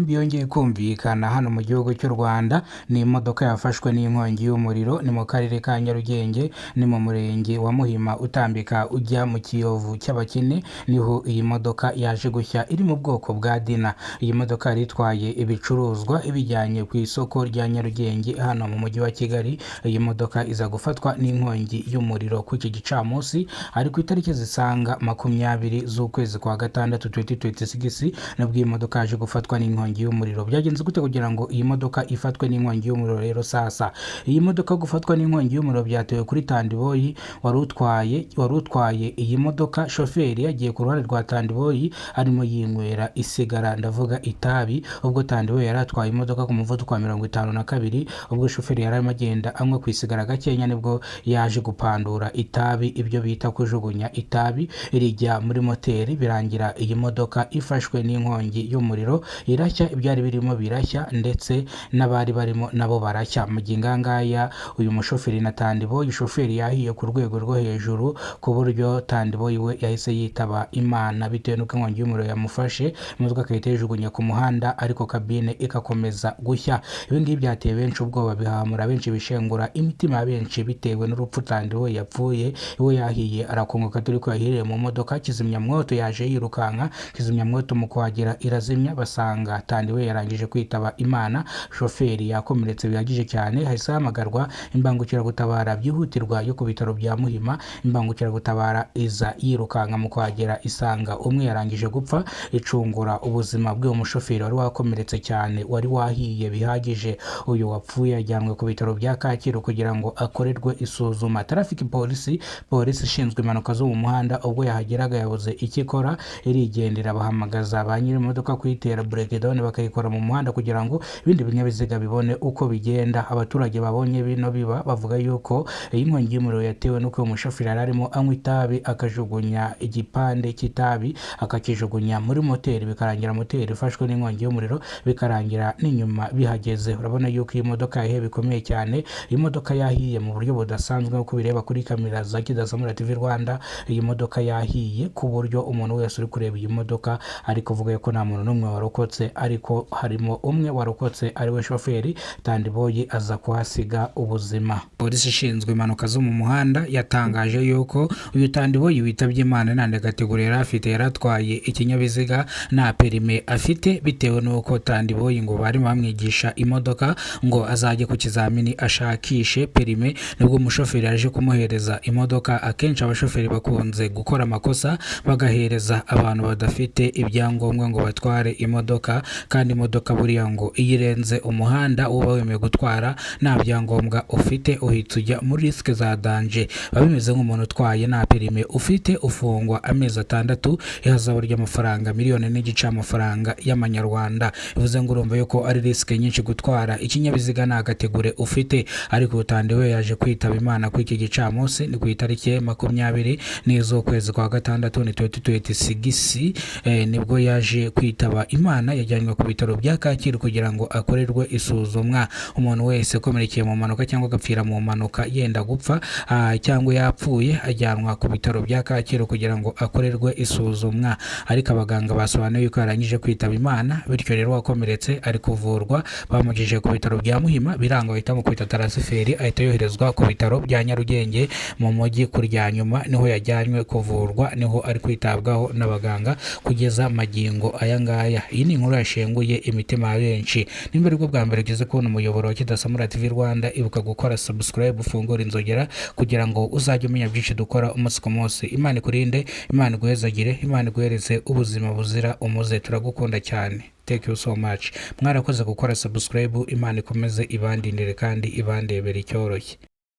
Amasimbi yongeye kumvikana hano mu gihugu cy'u Rwanda. Ni imodoka yafashwe n'inkongi y'umuriro, ni mu karere ka Nyarugenge, ni mu murenge wa Muhima utambika ujya mu Kiyovu cy'Abakene. Niho iyi modoka yaje gushya, iri mu bwoko bwa Dina. Iyi modoka yari itwaye ibicuruzwa ibijyanye ku isoko rya Nyarugenge hano mu mujyi wa Kigali. Iyi modoka iza gufatwa n'inkongi y'umuriro ku iki gicamunsi, ari ku itariki zisanga 20 z'ukwezi kwa gatandatu 2026 nabwo iyi modoka yaje gufatwa n'inkongi y'umuriro. Byagenze gute kugira ngo iyi modoka ifatwe n'inkongi y'umuriro? Rero sasa iyi modoka gufatwa n'inkongi y'umuriro byatewe kuri Tandiboyi wari utwaye iyi modoka. Shoferi yagiye ku ruhande rwa Tandiboyi arimo yinywera isigara, ndavuga itabi. Ubwo Tandiboyi yari atwaye imodoka ku muvuduko wa 52, ubwo shoferi yari arimo agenda anywa ku isigara gakenya, nibwo yaje gupandura itabi, ibyo bita kujugunya itabi rijya muri moteri, birangira iyi modoka ifashwe n'inkongi y'umuriro irashya. Ibyari birimo birashya ndetse n'abari barimo nabo barashya. Mu gingangaya uyu mushoferi na Tandiboyi, shoferi yahiye ku rwego rwo hejuru ku buryo Tandiboyi we yahise yitaba Imana bitewe n'uko inkongi y'umuriro yamufashe, imodoka ikahita yijugunya ku muhanda ariko kabine ikakomeza gushya. Ibi ngibi byateye benshi ubwoba, bihamura benshi, bishengura imitima ya benshi bitewe n'urupfu Tandiboyi yapfuye. Iwe yahiye arakongoka, dore ko yahiriye mu modoka. Kizimyamwoto yaje yirukanka, kizimyamwoto mu kuhagera irazimya, basanga Tandiboyi yarangije kwitaba Imana. Shoferi yakomeretse bihagije cyane, hahise hamagarwa imbangukiragutabara byihutirwa yo ku bitaro bya Muhima. Imbangukiragutabara iza yirukanka mu kuhagera isanga umwe yarangije gupfa, icungura ubuzima bw'uwo mushoferi wari wakomeretse cyane, wari wahiye bihagije. Uyu wapfuye yajyanwe ku bitaro bya Kacyiru kugira ngo akorerwe isuzuma. Traffic polisi ishinzwe impanuka zo mu muhanda, ubwo yahageraga yabuze icyo ikora, irigendera. Bahamagaza ba nyiri imodoka kuyitera breakdown bakayikora mu muhanda kugira ngo ibindi binyabiziga bibone uko bigenda. Abaturage babonye bino biba bavuga yuko iyi nkongi y'umuriro yatewe n'uko uyu mushoferi yari arimo anywa itabi, akajugunya igipande cy'itabi akakijugunya muri moteri, bikarangira moteri ifashwe n'inkongi y'umuriro, bikarangira n'inyuma bihageze. Urabona yuko iyi modoka yahiye bikomeye cyane. Iyi modoka yahiye mu buryo budasanzwe nk'uko bireba kuri kamera za Kidasamura TV Rwanda. Iyi modoka yahiye ku buryo umuntu wese uri kureba iyi modoka ari kuvuga ko nta muntu n'umwe warokotse, ariko harimo umwe warokotse ariwe shoferi. Tandiboyi aza kuhasiga ubuzima. Polisi ishinzwe impanuka zo mu muhanda yatangaje yuko uyu Tandiboyi witabye Imana nta ndagategura yari afite, yaratwaye ikinyabiziga nta perime afite, bitewe n'uko Tandiboyi ngo bari bamwigisha imodoka ngo azajye ku kizamini ashakishe perime. Nibwo umushoferi yaje kumuhereza imodoka. Akenshi abashoferi bakunze gukora amakosa bagahereza abantu badafite ibyangombwa ngo batware imodoka, kandi imodoka buriya ngo iyo irenze umuhanda uba wemeye gutwara nta byangombwa ufite, uhita ujya muri risike za danje. Biba bimeze nk'umuntu utwaye nta perime ufite, ufungwa amezi 6, ihazabu ry'amafaranga 1.5 miliyoni y'amafaranga y'amanyarwanda. Bivuze ngo urumva yuko ari risike nyinshi gutwara ikinyabiziga nta gategure ufite. Ariko Tandiboyi yaje kwitaba Imana ku iki gicamunsi, ni ku itariki 20 z'ukwezi kwa gatandatu 2026. Nibwo yaje kwitaba Imana, yajyanywe ku bitaro bya Kacyiru kugira ngo akorerwe isuzumwa. Umuntu wese ukomerekeye mu mpanuka cyangwa agapfira mu mpanuka yenda gupfa cyangwa yapfuye, ajyanwa ku bitaro bya Kacyiru kugira ngo akorerwe isuzumwa. Ariko abaganga basobanuye yuko yarangije kwitaba Imana, bityo rero wakomeretse ari kuvurwa. Bamujije ku bitaro bya Muhima, biranga bahita mu kwita transferi, ahita yoherezwa ku bitaro bya Nyarugenge mu mujyi kurya nyuma. Niho yajyanywe kuvurwa, niho ari kwitabwaho n'abaganga kugeza magingo aya ngaya. Iyi ni inkuru yashenguye imitima ya benshi. Nimba aribwo bwa mbere ugeze kubona umuyoboro wa Kidasamura TV Rwanda, ibuka gukora subscribe, ufungura inzogera kugira ngo uzajye umenya byinshi dukora umunsi ku munsi. Imana ikurinde, Imana iguhezagire, Imana iguhereze ubuzima buzira umuze. Turagukunda cyane. Thank you so much. Mwarakoze gukora subscribe. Imana ikomeze ibandindire kandi ibandebere icyoroshye.